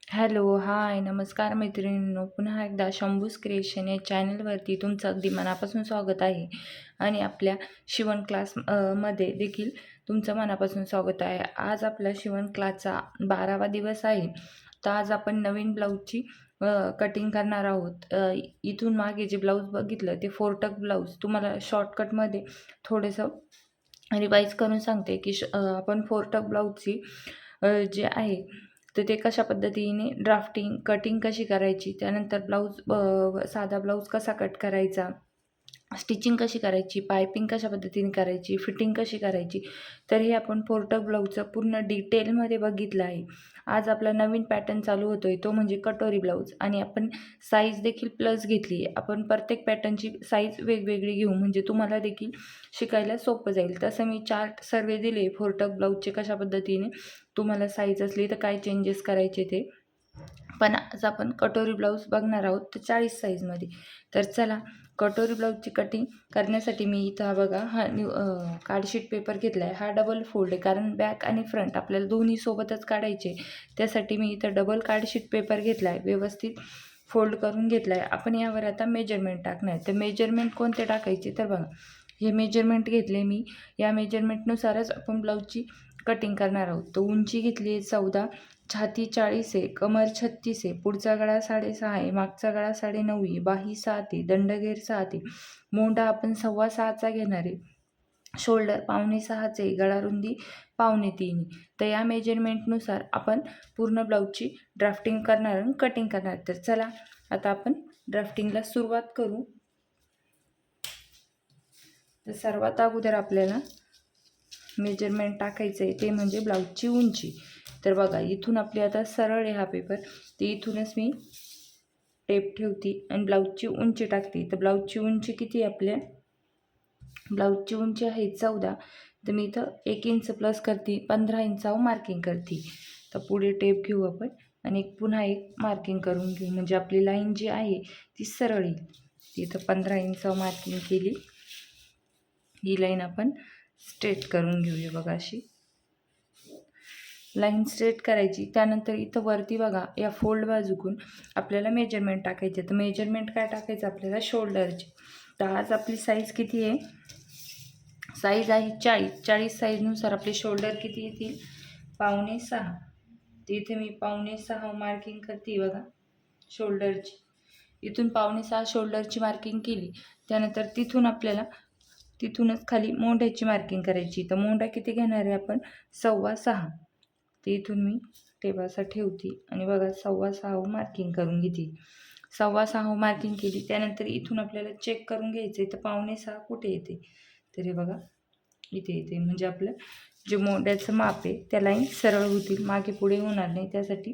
Hello, हाय, नमस्कार मैत्रिणींनो. पुन्हा एकदा शंभूज क्रिएशन या चॅनलवरती तुमचं अगदी मनापासून स्वागत आहे आणि आपल्या शिवण क्लास मध्ये देखील तुमचं मनापासून स्वागत आहे. आज आपला शिवण क्लासचा 12वा दिवस आहे. तर आज आपण नवीन ब्लाऊजची कटिंग करणार आहोत. इथून मागे जे ब्लाऊज बघितलं ते 4 टक ब्लाऊज तुम्हाला शॉर्टकटमध्ये थोडंसं रिवाईज करून सांगते की आपण 4 टक ब्लाऊजची जे आहे तर ते कशा पद्धतीने ड्राफ्टिंग, कटिंग कशी करायची, त्यानंतर ब्लाऊज साधा ब्लाऊज कसा कट करायचा, स्टिचिंग कशी करायची, पायपिंग कशा पद्धतीने करायची, फिटिंग कशी करायची, तर हे आपण 4 टक ब्लाऊजचं पूर्ण डिटेलमध्ये बघितलं आहे. आज आपला नवीन पॅटर्न चालू होतोय तो म्हणजे कटोरी ब्लाऊज आणि आपण साईज देखील प्लस घेतली आहे. आपण प्रत्येक पॅटर्नची साईज वेगवेगळी घेऊ म्हणजे तुम्हाला देखील शिकायला सोपं जाईल. तसं मी चार्ट सर्व दिले 4 टक ब्लाऊजचे कशा पद्धतीने तुम्हाला साईज असली तर काय चेंजेस करायचे ते. पण आज आपण कटोरी ब्लाऊज बघणार आहोत तर 40 साईजमध्ये. तर चला कटोरी ब्लाऊजची कटिंग करण्यासाठी मी इथं हा बघा कार्डशीट पेपर घेतला आहे. हा डबल फोल्ड आहे कारण बॅक आणि फ्रंट आपल्याला दोन्ही सोबतच काढायचे. त्यासाठी मी इथं डबल कार्डशीट पेपर घेतला आहे, व्यवस्थित फोल्ड करून घेतला आहे. आपण यावर आता मेजरमेंट टाकणार आहे. तर मेजरमेंट कोणते टाकायचे तर बघा, हे मेजरमेंट घेतले मी. या मेजरमेंटनुसारच आपण ब्लाऊजची कटिंग करणार आहोत. तर उंची घेतली आहे 14, छाती 40 आहे, कमर 36 आहे, पुढचा गळा 6.5 आहे, मागचा गळा 9.5 आहे, बाही 7 आहे, दंडगेर 7 आहे, मोंढा आपण 6.25चा घेणार आहे, शोल्डर 5.25 आहे, गळा रुंदी 2.25 आहे. तर या मेजरमेंटनुसार आपण पूर्ण ब्लाऊजची ड्राफ्टिंग करणार आणि कटिंग करणार. तर चला आता आपण ड्राफ्टिंगला सुरुवात करू. तर सर्वात अगोदर आपल्याला मेजरमेंट टाकायचं आहे ते म्हणजे ब्लाऊजची उंची. तर बघा इथून आपली आता सरळ आहे हा पेपर, ते इथूनच मी टेप ठेवते आणि ब्लाऊजची उंची टाकते. तर ब्लाऊजची उंची किती आहे आपल्या, ब्लाऊजची उंची आहे 14. तर मी इथं 1 इंच प्लस करते, 15 इंचावर मार्किंग करते. तर पुढे टेप घेऊ आपण आणि पुन्हा एक मार्किंग करून घेऊ म्हणजे आपली लाईन जी आहे ती सरळ येईल. इथं 15 इंचावर मार्किंग केली. ही लाईन आपण स्ट्रेट करून घेऊया बघा, अशी लाईन स्ट्रेट करायची. त्यानंतर इथं वरती बघा या फोल्ड बाजूकून आपल्याला मेजरमेंट टाकायचे. तर मेजरमेंट काय टाकायचं आपल्याला, शोल्डरची. तर आज आपली साईज किती आहे, साईज आहे 40. 40 साईजनुसार आपले शोल्डर किती येतील, 5.25. तर इथे मी 5.25 मार्किंग करते बघा शोल्डरची. इथून 5.25 शोल्डरची मार्किंग केली. त्यानंतर तिथूनच खाली मोंढ्याची मार्किंग करायची. तर मोंढा किती घेणार आहे आपण, 6.25. ते इथून मी टेप असा ठेवते आणि बघा 6.25 मार्किंग करून घेते. 6.25 मार्किंग केली. त्यानंतर इथून आपल्याला चेक करून घ्यायचं आहे तर 5.25 कुठे येते, तर हे बघा इथे येते. म्हणजे आपलं जे मोंढ्याचं माप आहे त्या लाईन सरळ होतील, मागे पुढे होणार नाही. त्यासाठी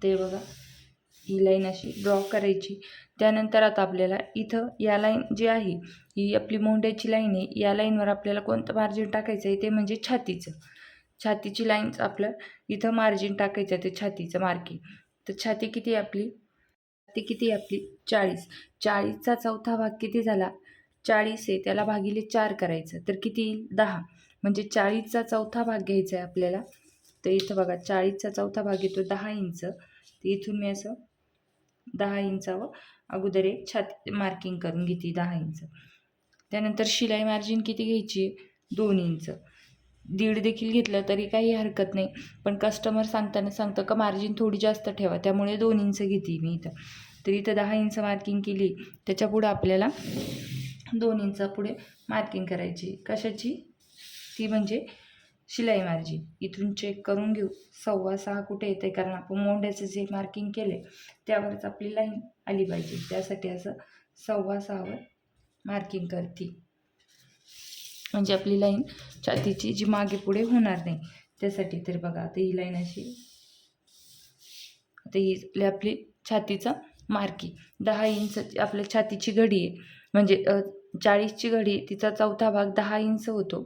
ते बघा ही लाईन अशी ड्रॉ करायची. त्यानंतर आता आपल्याला इथं या लाईन जी आहे ही आपली मोंढ्याची लाईन आहे. या लाईनवर आपल्याला कोणतं मार्जिन टाकायचं आहे ते म्हणजे छातीचं. छातीची लाईन्स आपलं इथं मार्जिन टाकायचं आहे, ते छातीचं मार्किंग. तर छाती किती आहे आपली, ती किती आहे आपली 40. 40चा चौथा भाग किती झाला, 40 आहे त्याला भागिले 4 करायचं तर किती येईल 10. म्हणजे 40चा चौथा भाग घ्यायचा आहे आपल्याला. तर इथं बघा 40चा चौथा भाग येतो 10 इंच. तर इथून मी असं 10 इंचावर अगोदर एक छाती मार्किंग करून घेते 10 इंच. त्यानंतर शिलाई मार्जिन किती घ्यायची, 2 इंच. 1.5 देखील घेतलं तरी काही हरकत नाही, पण कस्टमर सांगताना सांगतं का मार्जिन थोडी जास्त ठेवा, त्यामुळे 2 इंच घेते मी इथं. तर इथं 10 इंच मार्किंग केली. त्याच्या पुढं आपल्याला 2 इंचा पुढे मार्किंग करायची. कशाची, ती म्हणजे शिलाई मार्जिन. इथून चेक करून घेऊ 6.25 कुठे येते, कारण आपण मोंढ्याचं जे मार्किंग केले त्यावरच आपली लाईन आली पाहिजे. त्यासाठी असं 6.25 मार्किंग करते म्हणजे आपली लाईन छातीची जी मागे पुढे होणार नाही त्यासाठी. तर बघा आता ही लाईन अशी, आता ही आपली छातीचं मार्किंग 10 इंच आपल्या छातीची घडी आहे. म्हणजे 40ची घडी, तिचा चौथा भाग 10 इंच होतो.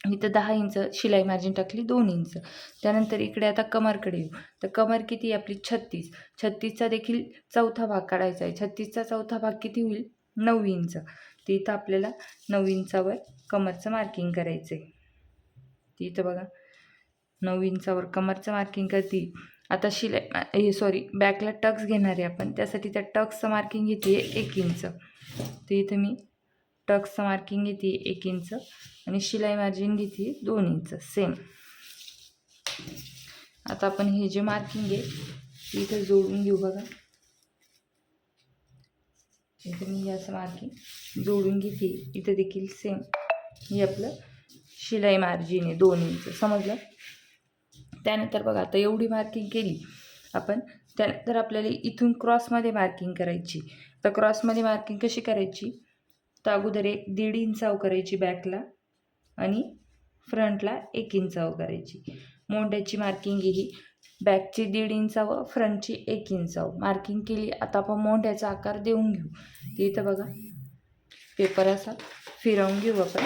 इथं 10 इंच शिलाई मार्जिन टाकली, 2 इंच. त्यानंतर इकडे आता कमरकडे येऊ. तर कमर किती आहे आपली 36. 36चा देखील चौथा भाग काढायचा आहे. 36चा चौथा भाग किती होईल, 9 इंच. तर इथं आपल्याला 9 इंचावर कमरचं मार्किंग करायचं आहे. इथं बघा 9 इंचावर कमरचं मार्किंग करते. आता शिलाई बॅकला टक्स घेणार आहे आपण, त्यासाठी त्या टक्सचं मार्किंग घेते 1 इंच. तर इथं मी टक्सचं मार्किंग घेते 1 इंच आणि शिलाई मार्जिन घेते 2 इंच सेम. आता आपण हे जे मार्किंग आहे ते इथं जोडून घेऊ. बघा इथं मी असं मार्किंग जोडून घेते. इथं देखील सेम हे आपलं शिलाई मार्जिन आहे 2 इंच, समजलं. त्यानंतर बघा आता एवढी मार्किंग केली आपण. त्यानंतर आपल्याला इथून क्रॉसमध्ये मार्किंग करायची. तर क्रॉसमध्ये मार्किंग कशी करायची, तर अगोदर 1.5 इंचाव करायची बॅकला आणि फ्रंटला 1 इंचाव करायची. मोंड्याची मार्किंग ही बॅकची 1.5 इंचाव, फ्रंटची 1 इंचाव मार्किंग केली. आता आपण मोंड्याचा आकार देऊन घेऊ. ते इथं बघा पेपर असा फिरवून घेऊ आपण.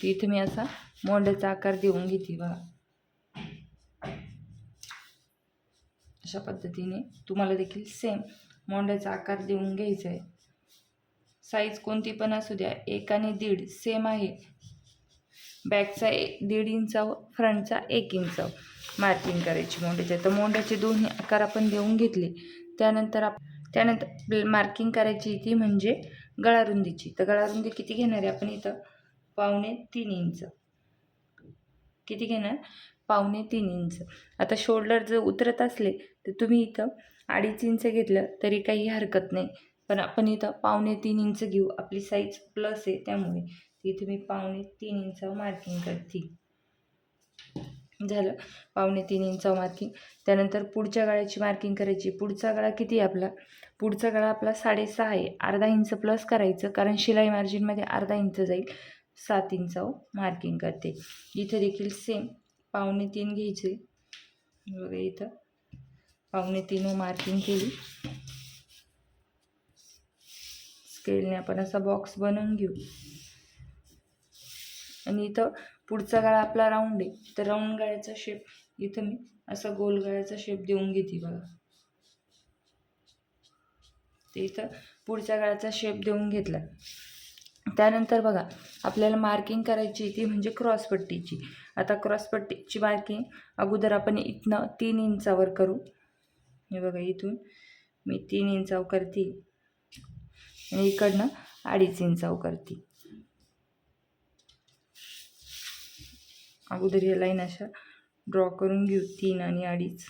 इथं मी असा मोंड्याचा आकार देऊन घेते. बघा अशा पद्धतीने तुम्हाला देखील सेम मोंड्याचा आकार देऊन घ्यायचा आहे. साईज कोणती पण असू द्या, 1 आणि 1.5 सेम आहे. बॅकचा 1.5 इंचाव, फ्रंटचा 1 इंचाव मार्किंग करायची मोंड्याच्या. तर मोंड्याचे दोन्ही आकार आपण देऊन घेतले. त्यानंतर मार्किंग करायची ती म्हणजे गळारुंदीची. तर गळारुंदी किती घेणार आहे आपण इथं, 2.25 इंच. किती घेणार, 2.25 इंच. आता शोल्डर जर उतरत असले तर तुम्ही इथं 2.5 इंच घेतलं तरी काही हरकत नाही, पण आपण इथं 2.25 इंच घेऊ. आपली साईज प्लस आहे त्यामुळे इथे मी 2.25 इंचावर मार्किंग करते. झालं 2.25 इंचावर मार्किंग. त्यानंतर पुढच्या गळ्याची मार्किंग करायची. पुढचा गळा किती आहे आपला, पुढचा गळा आपला 6.5 आहे. अर्धा इंच प्लस करायचं, कारण शिलाई मार्जिनमध्ये अर्धा इंच जाईल. 7 इंचावर मार्किंग करते. इथं देखील सेम 2.25 घ्यायचे. बघा इथं 2.25 मार्किंग केली. स्केलने आपण असा बॉक्स बनवून घेऊ. आणि इथं पुढचा गळा आपला राऊंड आहे, तर राऊंड गळ्याचा शेप इथं मी असा गोल गळ्याचा शेप देऊन घेते. बघा ते इथं पुढच्या गळ्याचा शेप देऊन घेतला. त्यानंतर बघा आपल्याला मार्किंग करायची ती म्हणजे क्रॉसपट्टीची. आता क्रॉसपट्टीची मार्किंग अगोदर आपण इथनं 3 इंचावर करू. हे बघा इथून मी 3 इंचावर करते आणि इकडनं 2.5 इंचावर करते. अगोदर या लाईन अशा ड्रॉ करून घेऊ 3 आणि 2.5.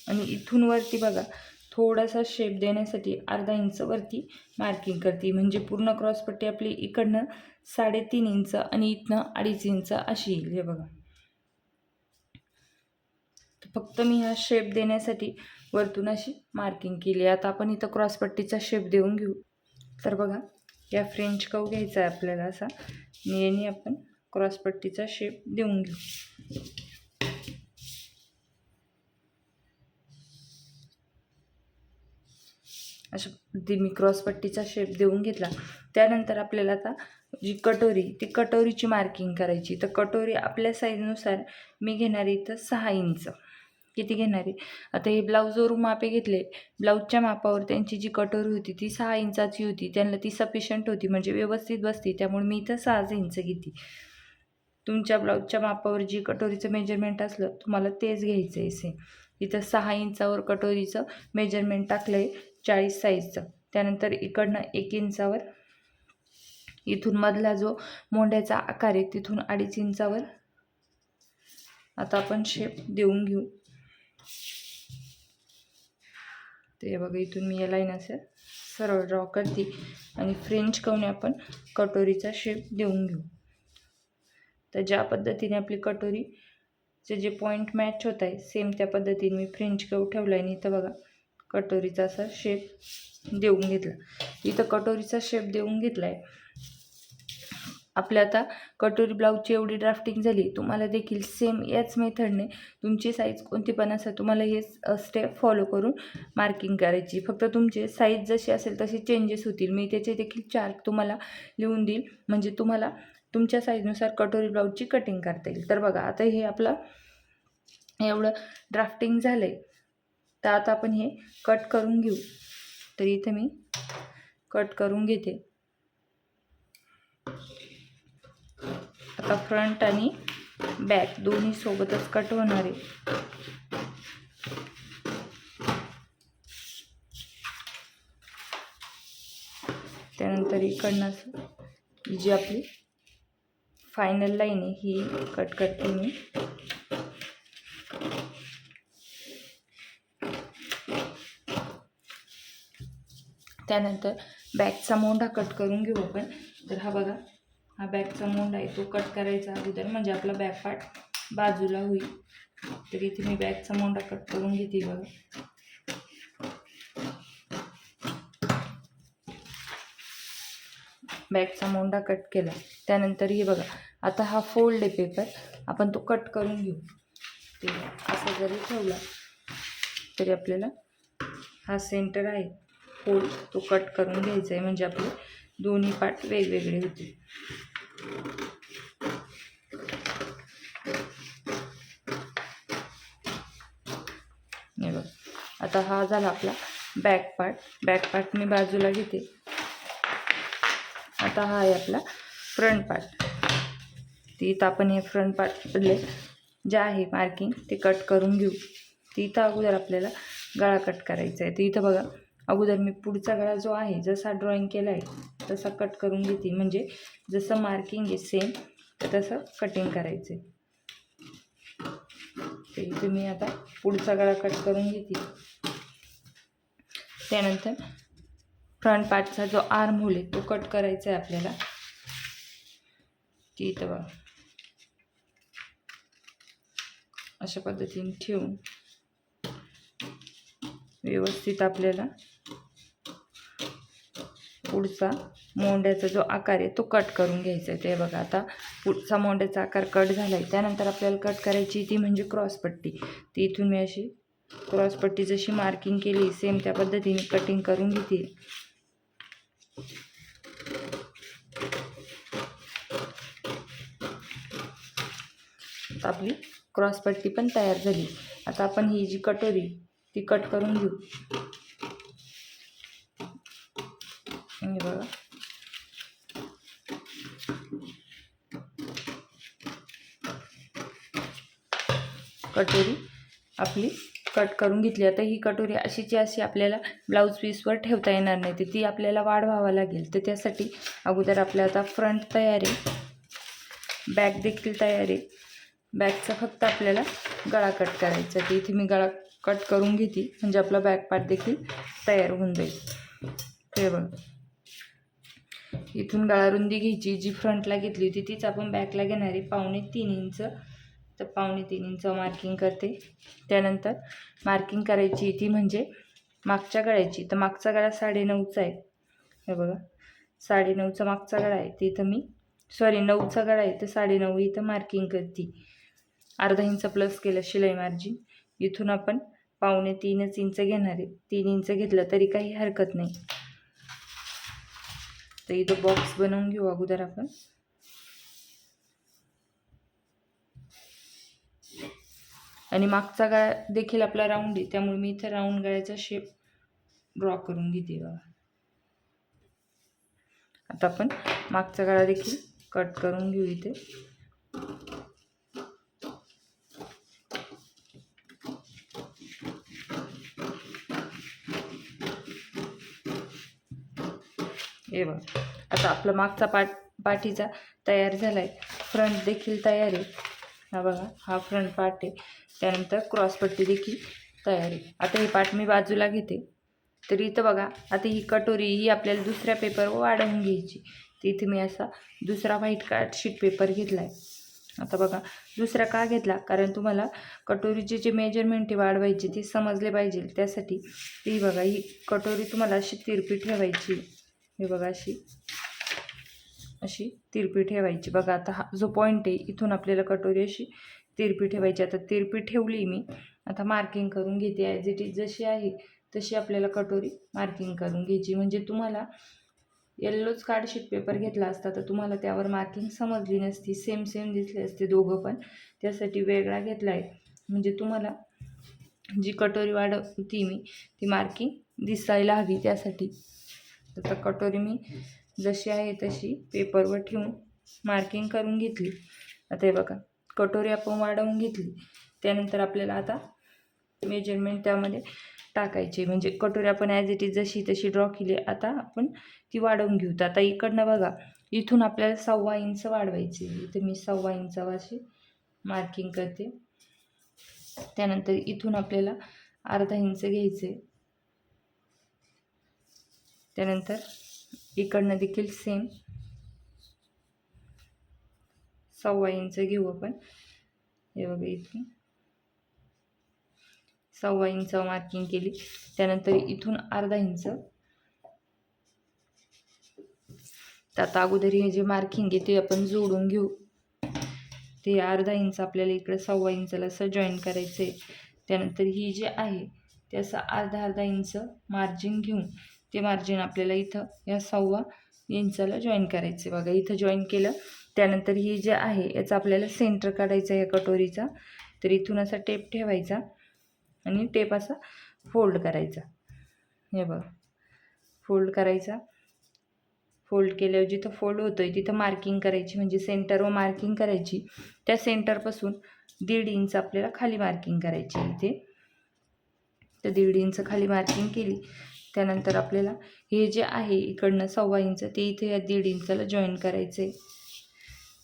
आणि इथून वरती बघा थोडासा शेप देण्यासाठी अर्धा इंच वरती मार्किंग करते, म्हणजे पूर्ण क्रॉसपट्टी आपली इकडनं 3.5 इंच आणि इथनं 2.5 इंच अशी येईल. हे बघा फक्त मी हा शेप देण्यासाठी वरतून अशी मार्किंग केली. आता आपण इथं क्रॉसपट्टीचा शेप देऊन घेऊ. तर बघा या फ्रेंच कर्व घ्यायचा आहे आपल्याला असा, आणि याने आपण क्रॉसपट्टीचा शेप देऊन घेऊ. अशा पद्धतीने मी क्रॉसपट्टीचा शेप देऊन घेतला. त्यानंतर आपल्याला आता जी कटोरी, ती कटोरीची मार्किंग करायची. तर कटोरी आपल्या साईजनुसार मी घेणार इथं 6 इंच. किती घेणार आहे, आता हे ब्लाऊजवरून मापे घेतले. ब्लाऊजच्या मापावर त्यांची जी कटोरी होती ती 6 इंचाची होती. त्यांना ती सफिशियंट होती, म्हणजे व्यवस्थित बसती, त्यामुळे मी इथं 6 इंच घेते. तुमच्या ब्लाऊजच्या मापावर जी कटोरीचं मेजरमेंट असलं तुम्हाला तेच घ्यायचं आहे सेम. इथं 6 इंचावर कटोरीचं मेजरमेंट टाकलं आहे 40 साईजचं. त्यानंतर इकडनं 1 इंचावर, इथून मधला जो मोंड्याचा आकार आहे तिथून 2.5 इंचावर आता आपण शेप देऊन घेऊ. ते बघा इथून मी या लाईन असं सरळ ड्रॉ करते आणि फ्रेंच कर्वने आपण कटोरीचा शेप देऊन घेऊ. तर ज्या पद्धतीने आपली कटोरीचे जे पॉईंट मॅच होत आहे सेम त्या पद्धतीने मी फ्रेंच कर्व ठेवला आहे. आणि इथं बघा कटोरीचा असा शेप देऊन घेतला. इथं कटोरीचा शेप देऊन घेतला आहे. आपल्या आता कटोरी ब्लाऊजची एवढी ड्राफ्टिंग झाली. तुम्हाला देखील सेम याच मेथडने तुमची साईज कोणती पण असेल तुम्हाला हे स्टेप फॉलो करून मार्किंग करायची. फक्त तुमची साईज जशी असेल तशी चेंजेस होतील. मी त्याचे देखील चार्ट तुम्हाला लिहून देईल, म्हणजे तुम्हाला तुमच्या साईजनुसार कटोरी ब्लाऊजची कटिंग करता येईल. तर बघा आता हे आपलं एवढं ड्राफ्टिंग झालं आहे. तर आता आपण हे कट करून घेऊ. तर इथे मी कट करून घेते. आता फ्रंट आणि बॅक दोन्ही सोबतच कट होणार आहे. त्यानंतर इकडनं जी आपली फायनल लाईन आहे ही कट करते मी. त्यानंतर बॅकचा मोंढा कट करून घेऊ आपण. तर हा बघा, हा बॅकचा मोंढा आहे तो कट करायचा अगोदर, म्हणजे आपला बॅक पार्ट बाजूला होईल. तर इथे मी बॅकचा मोंढा कट करून घेते बघा. बॅकचा मोंढा कट केला. त्यानंतर हे बघा, आता हा फोल्ड आहे पेपर, आपण तो कट करून घेऊ. ते असा जरी ठेवला तरी आपल्याला हा सेंटर आहे फोल्ड तो कट करून घ्यायचा आहे, म्हणजे आपले दोन्ही पार्ट वेगवेगळे होतील. हे बघा, आता हा झाला आपला बॅक पार्ट मी बाजूला घेते. आता हा आहे आपला फ्रंट पार्ट. इथं आपण हे फ्रंट पार्टले जे आहे मार्किंग ते कट करून घेऊ. इथं अगोदर आपल्याला गळा कट करायचा आहे. तर इथं बघा, अगोदर मी पुढचा गळा जो आहे जसा ड्रॉइंग केला आहे तसा कट करून घेते, म्हणजे जसं मार्किंग आहे सेम तसं कटिंग करायचं आहे. तर इथं मी आता पुढचा गळा कट करून घेते. त्यानंतर फ्रंट पार्टचा जो आर्म होल आहे तो कट करायचा आहे आपल्याला. ती इथं बघा अशा पद्धतीने ठेवून व्यवस्थित आपल्याला पुढचा मोंड्याचा जो आकार आहे तो कट करून घ्यायचा आहे. ते बघा, आता पुढचा मोंड्याचा आकार कट झाला आहे. त्यानंतर आपल्याला कट करायची ती म्हणजे क्रॉसपट्टी. ती इथून मी अशी क्रॉसपट्टी जशी मार्किंग केली सेम त्या पद्धतीने कटिंग करून घेते. आपली क्रॉसपट्टी पण तयार झाली. आता आपण ही जी कटोरी ती कट करून घेऊ. हे बघा, कटोरी आपली कट करून घेतली. आता ही कटोरी अशीची अशी आपल्याला ब्लाऊज पीसवर ठेवता येणार नाही, तर ती आपल्याला वाढवावं लागेल. तर त्यासाठी अगोदर आपल्या आता फ्रंट तयार आहे, बॅक देखील तयार आहे. बॅकचा फक्त आपल्याला गळा कट करायचा. तर इथे मी गळा कट करून घेते, म्हणजे आपला बॅक पार्ट देखील तयार होऊन जाईल. ते बघा, इथून गळा रुंदी घ्यायची जी फ्रंटला घेतली होती तीच आपण बॅकला घेणार आहे 3.5 इंच. तर 3.5 इंच मार्किंग करते. त्यानंतर मार्किंग करायची ती म्हणजे मागच्या गळ्याची. तर मागचा गळा 9.5चा आहे. हे बघा, 9.5चा मागचा गळा आहे. तिथं मी 9चा गळा आहे तर 9.5 इथं मार्किंग करते. अर्धा इंच प्लस केलं शिलाई मार्जिन. इथून आपण 2.5 इंच घेणार आहे. 3 इंच घेतलं तरी काही हरकत नाही. तर इथं बॉक्स बनवून घेऊ अगोदर आपण. आणि मागचा गळा देखील आपला राऊंड आहे, त्यामुळे मी इथं राऊंड गळ्याचा शेप ड्रॉ करून घेते बघा. आता आपण मागचा गळा देखील कट करून घेऊ इथे. हे बघा, आता आपला मागचा पाठीचा तयार झाला आहे. फ्रंट देखील तयार आहे. हा बघा, हा फ्रंट पार्ट आहे. त्यानंतर क्रॉसपट्टी देखील तयार आहे. आता हे पार्ट मी बाजूला घेते. तर इथं बघा, आता ही कटोरी ही आपल्याला दुसऱ्या पेपरवर वाढवून घ्यायची. तर इथे मी असा दुसरा व्हाईट कार्ड शीट पेपर घेतला आहे. आता बघा, दुसरा का घेतला, कारण तुम्हाला कटोरीचे जे मेजरमेंट वाढवायचे ते समजले पाहिजे. त्यासाठी ती बघा, ही कटोरी तुम्हाला अशी तिरपी ठेवायची. हे बघा, अशी तिरपी ठेवायची. बघा, आता हा जो पॉईंट आहे इथून आपल्याला कटोरी अशी तिरपी ठेवायची. आता तिरपी ठेवली मी. आता मार्किंग करून घेते. ॲज इट इज जशी आहे तशी आपल्याला कटोरी मार्किंग करून घ्यायची. म्हणजे तुम्हाला येल्लोच कार्डशीट पेपर घेतला असता तर तुम्हाला त्यावर मार्किंग समजली नसती, सेम दिसले असते दोघं पण. त्यासाठी वेगळा घेतला आहे, म्हणजे तुम्हाला जी कटोरी वाढवती मी ती मार्किंग दिसायला हवी त्यासाठी. तर कटोरी मी जशी आहे तशी पेपरवर ठेवून मार्किंग करून घेतली. आता हे बघा कटोरी आपण वाढवून घेतली. त्यानंतर आपल्याला आता मेजरमेंट त्यामध्ये टाकायची. म्हणजे कटोरी आपण ॲज इट इज जशी तशी ड्रॉ केली. आता आपण ती वाढवून घेऊ. तर आता इकडनं बघा इथून आपल्याला 1.25 इंच वाढवायची. इथे मी 1.25 इंचावाशी मार्किंग करते. त्यानंतर इथून आपल्याला अर्धा इंच घ्यायचे. त्यानंतर इकडनं देखील सेम 1.25 इंच घेऊ आपण. हे बघा इथून 1.25 इंच मार्किंग केली. त्यानंतर इथून अर्धा इंच. तर आता अगोदर हे जे मार्किंग आहे ते आपण जोडून घेऊ. ते अर्धा इंच आपल्याला इकडे 1.25 इंचाला असं जॉईन करायचं आहे. त्यानंतर ही जे आहे ते असं अर्धा इंच मार्जिन घेऊन ते मार्जिन आपल्याला इथं या 1.25 इंचाला जॉईन करायचे. बघा इथं जॉईन केलं. त्यानंतर ही जे आहे याचा आपल्याला सेंटर काढायचा या कटोरीचा. तर इथून असा टेप ठेवायचा आणि टेप असा फोल्ड करायचा. हे बघा फोल्ड करायचा. फोल्ड केल्यावर जिथं फोल्ड होतो आहे तिथं मार्किंग करायची. म्हणजे सेंटरवर मार्किंग करायची. त्या सेंटरपासून 1.5 इंच आपल्याला खाली मार्किंग करायची इथे. तर 1.5 इंच खाली मार्किंग केली. त्यानंतर आपल्याला हे जे आहे इकडनं 1.25 इंच ते इथे या 1.5 इंचाला जॉईन करायचं आहे.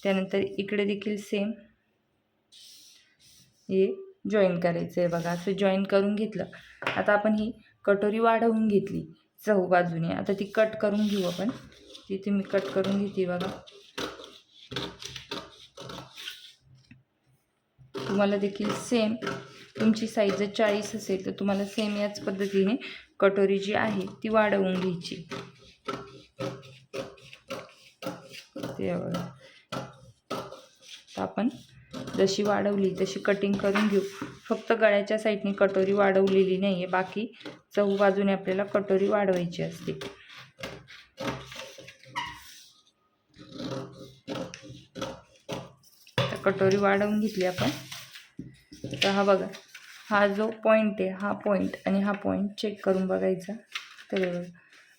त्यानंतर इकडे देखील सेम हे जॉईन करायचं आहे. बघा असं जॉईन करून घेतलं. आता आपण ही कटोरी वाढवून घेतली चहूबाजूने. आता ती कट करून घेऊ आपण. तिथे मी कट करून घेते. बघा तुम्हाला देखील सेम तुमची साईज जर 40 असेल तर तुम्हाला सेम याच पद्धतीने कटोरी जी आहे ती वाढवून घ्यायची. ते बघा तर आपण जशी वाढवली तशी कटिंग करून घेऊ. फक्त गळ्याच्या साईडने कटोरी वाढवलेली नाही आहे. बाकी चहूबाजूने आपल्याला कटोरी वाढवायची असते. तर कटोरी वाढवून घेतली आपण. तर हा बघा हा जो पॉईंट आहे हा पॉईंट आणि हा पॉईंट चेक करून बघायचा. तर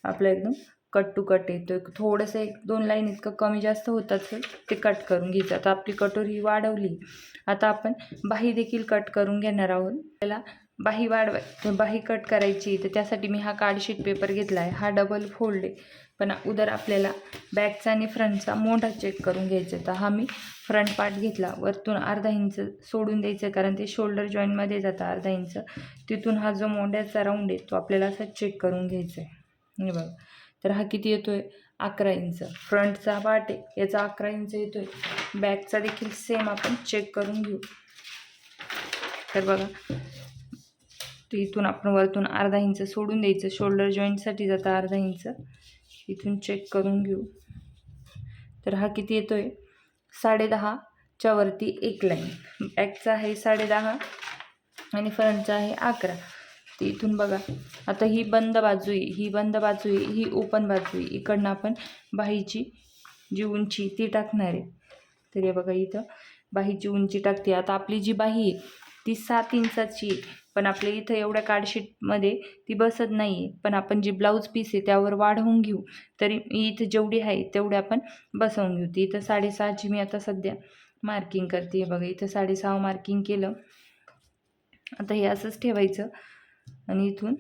आपला एकदम कट टू कट येतो. थोडंसं 1-2 लाईन इतकं कमी जास्त होत असेल ते कट करून घ्यायचं. आता आपली कटोरी वाढवली. आता आपण बाही देखील कट करून घेणार आहोत. त्याला बाही कट करायची. तर त्यासाठी मी हा कार्डशीट पेपर घेतला आहे. हा डबल फोल्ड आहे. पण उदर आपल्याला बॅकचा आणि फ्रंटचा मोंढा चेक करून घ्यायचा. तर हा मी फ्रंट पार्ट घेतला. वरतून अर्धा इंच सोडून द्यायचं कारण ते शोल्डर जॉईंटमध्ये जातं अर्धा इंच. तिथून हा जो मोंढ्याचा राऊंड आहे तो आपल्याला असा चेक करून घ्यायचा आहे. हे बघा तर हा किती येतोय 11 इंच. फ्रंटचा पार्ट आहे याचा 11 इंच येतोय. बॅकचा देखील सेम आपण चेक करून घेऊ. तर बघा तर इथून आपण वरतून अर्धा इंच सोडून द्यायचं. शोल्डर जॉईंटसाठी जातं अर्धा इंच. इथून चेक करून घेऊ. तर हा किती येतोय 10.5च्या वरती एक लाईन. बॅकचा आहे 10.5 आणि फ्रंटचा आहे 11. तर इथून बघा आता ही बंद बाजू आहे, ही बंद बाजू आहे, ही ओपन बाजू आहे. इकडनं आपण बाहीची जी उंची ती टाकणार आहे. तर हे बघा इथं बाहीची उंची टाकते. आता आपली जी बाही आहे ती 7 इंचाची आहे. पण आपल्या इथं एवढ्या कार्डशीटमध्ये ती बसत नाही आहे. पण आपण जी ब्लाऊज पीस आहे त्यावर वाढवून घेऊ. तरी इथं जेवढी आहे तेवढी आपण बसवून घेऊ. ती इथं 6.5ची मी आता सध्या मार्किंग करते. बघा इथं 6.5 मार्किंग केलं. आता हे असंच ठेवायचं आणि इथून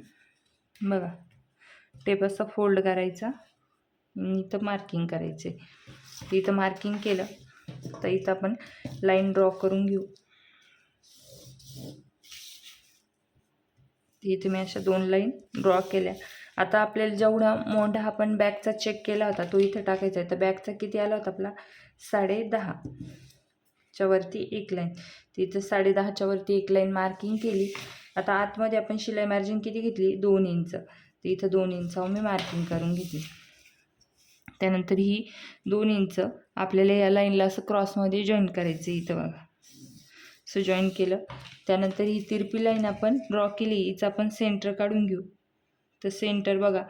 बघा टेप असं फोल्ड करायचा आणि इथं मार्किंग करायचे. इथं मार्किंग केलं तर इथं आपण लाईन ड्रॉ करून घेऊ. इथे मी अशा 2 लाईन ड्रॉ केल्या. आता आपल्याला जेवढा मोंढा आपण बॅकचा चेक केला होता तो इथं टाकायचा आहे. तर बॅकचा किती आला होता आपला 10.5च्या वरती एक लाईन. तिथं 10.5च्या वरती एक लाईन मार्किंग केली. आता आतमध्ये आपण शिलाई मार्जिन किती घेतली 2 इंच. तर इथं 2 इंचावर मी मार्किंग करून घेतली. त्यानंतर ही 2 इंच आपल्याला या लाईनला असं क्रॉसमध्ये जॉईन करायचं. इथं बघा असं जॉईन केलं. त्यानंतर ही तिरपी लाईन आपण ड्रॉ केली हिचं आपण सेंटर काढून घेऊ. तर सेंटर बघा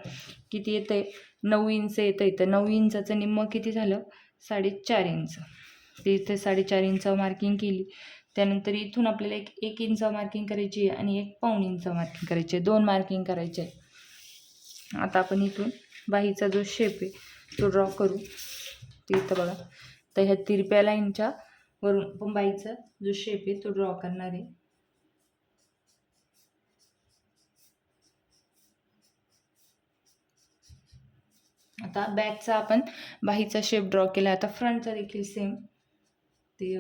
किती येतं आहे 9 इंच येतं आहे. तर 9 इंचाचं निम्मं किती झालं 4.5 इंच. ते इथे 4.5 इंचावर मार्किंग केली. त्यानंतर इथून आपल्याला एक इंचावर मार्किंग करायची आहे आणि 1.25 इंचावर मार्किंग करायची आहे. 2 मार्किंग करायचे आहे. आता आपण इथून बाहीचा जो शेप आहे तो ड्रॉ करू. ते इथं बघा तर ह्या तिरप्या लाईनच्या वरून आपण बाईचा जो शेप आहे तो ड्रॉ करणार आहे. आता बॅकचा आपण बाहीचा शेप ड्रॉ केला. आता फ्रंटचा देखील सेम ते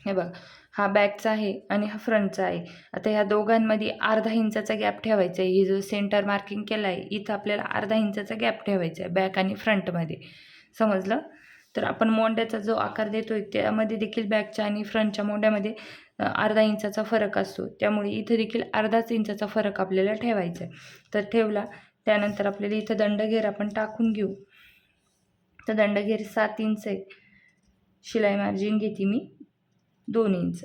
हे बघ, हा बॅकचा आहे आणि हा फ्रंटचा आहे. आता ह्या दोघांमध्ये अर्धा इंचाचा गॅप ठेवायचा आहे. हे जो सेंटर मार्किंग केला आहे इथं आपल्याला अर्धा इंचाचा गॅप ठेवायचा आहे बॅक आणि फ्रंटमध्ये. समजलं? तर आपण मोंड्याचा जो आकार देतोय त्यामध्ये देखील बॅकच्या आणि फ्रंटच्या मोंड्यामध्ये अर्धा इंचाचा फरक असतो. त्यामुळे इथं देखील अर्धाच इंचाचा फरक आपल्याला ठेवायचा आहे. तर ठेवला. त्यानंतर आपल्याला इथं दंडघेर आपण टाकून घेऊ. तर दंडघेर 7 इंच आहे. शिलाई मार्जिन घेते मी 2 इंच.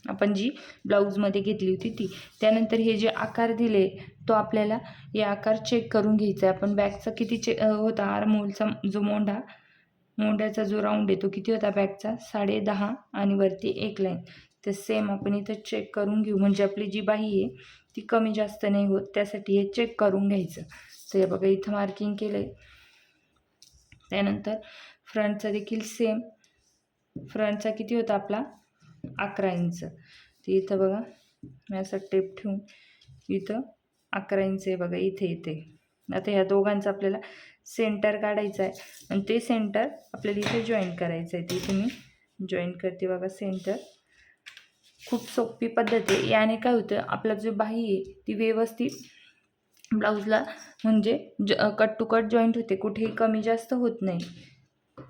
आपण जी ब्लाऊजमध्ये घेतली होती ती. त्यानंतर हे जे आकार दिले तो आपल्याला हे आकार चेक करून घ्यायचा आहे. आपण बॅकचा किती होता आर्महोलचा जो मोंड्याचा जो राऊंड आहे तो किती होता बॅकचा 10.5 आणि वरती 1 लाईन. तर सेम आपण इथं चेक करून घेऊ. म्हणजे आपली जी बाही आहे ती कमी जास्त नाही होत. त्यासाठी हे चेक करून घ्यायचं. तर हे बघा इथं मार्किंग केलं आहे. त्यानंतर फ्रंटचा देखील सेम. फ्रंटचा किती होता आपला 11 इंच. ते इथं बघा मी असं टेप ठेवून इथं 11 इंच आहे बघा इथे. आता ह्या दोघांचं आपल्याला सेंटर काढायचं आहे आणि ते सेंटर आपल्याला इथे जॉईन करायचं आहे. ते इथे मी जॉईन करते बघा सेंटर. खूप सोपी पद्धत आहे. याने काय होतं आपला जो बाही आहे ती व्यवस्थित ब्लाऊजला म्हणजे कट टू कट जॉईंट होते. कुठेही कमी जास्त होत नाही.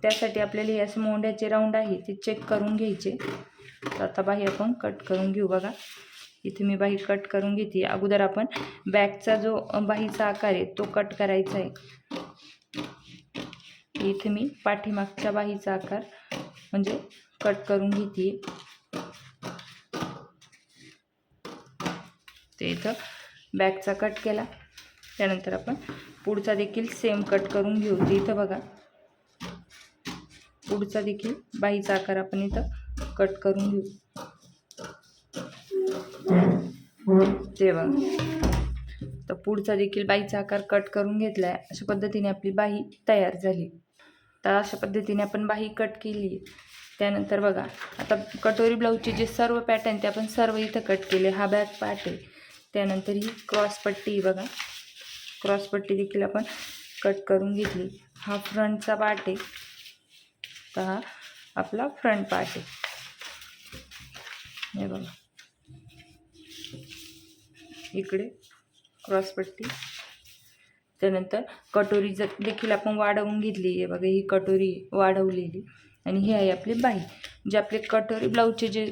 त्यासाठी आपल्याला हे असे मोंड्याचे राऊंड आहे ते चेक करून घ्यायचे. तर आता बाही आपण कट करून घेऊ बघा. इथे मी बाही कट करून घेते. अगोदर आपण बॅकचा जो बाहीचा आकार आहे तो कट करायचा आहे. इथे मी पाठीमागच्या बाहीचा आकार म्हणजे कट करून घेते. ते इथं बॅकचा कट केला. त्यानंतर आपण पुढचा देखील सेम कट करून घेऊ. ते इथं बघा पुढचा देखील बाहीचा आकार आपण इथं कट करून घेऊ. ते बघा तर पुढचा देखील बाहीचा आकार कट करून घेतला आहे. अशा पद्धतीने आपली बाही तयार झाली. तर अशा पद्धतीने आपण बाही कट केली. त्यानंतर बघा आता कटोरी ब्लाऊजचे जे सर्व पॅटर्न ते आपण सर्व इथं कट केले. हा बॅक पार्ट आहे. त्यानंतर ही क्रॉसपट्टी बघा. क्रॉसपट्टी देखील आपण कट करून घेतली. हा फ्रंटचा पार्ट आहे. तर हा आपला फ्रंट पार्ट आहे. हे बघा इकडे क्रॉसपट्टी. त्यानंतर कटोरी देखील आपण वाढवून घेतली आहे बघा. ही कटोरी वाढवलेली आणि ही आहे आपली बाही. जे आपले कटोरी ब्लाऊजचे जे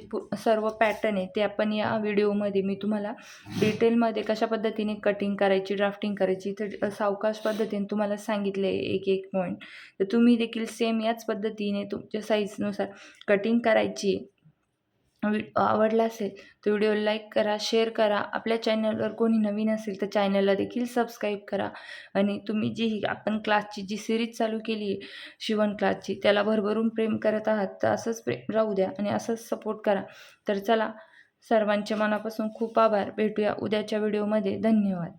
सर्व पॅटर्न आहे ते आपण या व्हिडिओमध्ये मी तुम्हाला डिटेलमध्ये कशा पद्धतीने कटिंग करायची ड्राफ्टिंग करायची तर सावकाश पद्धतीने तुम्हाला सांगितले एक पॉईंट. तर तुम्ही देखील सेम याच पद्धतीने तुमच्या साईजनुसार कटिंग करायची. आवडला असेल तर व्हिडिओ लाईक करा, शेअर करा. आपल्या चॅनलवर कोणी नवीन असेल तर चॅनलला देखील सबस्क्राईब करा. आणि तुम्ही जी आपण क्लासची जी सिरीज चालू केली आहे शिवण क्लासची त्याला भरभरून प्रेम करत आहात तर असंच प्रेम राहू द्या आणि असंच सपोर्ट करा. तर चला सर्वांचे मनापासून खूप आभार. भेटूया उद्याच्या व्हिडिओमध्ये. धन्यवाद.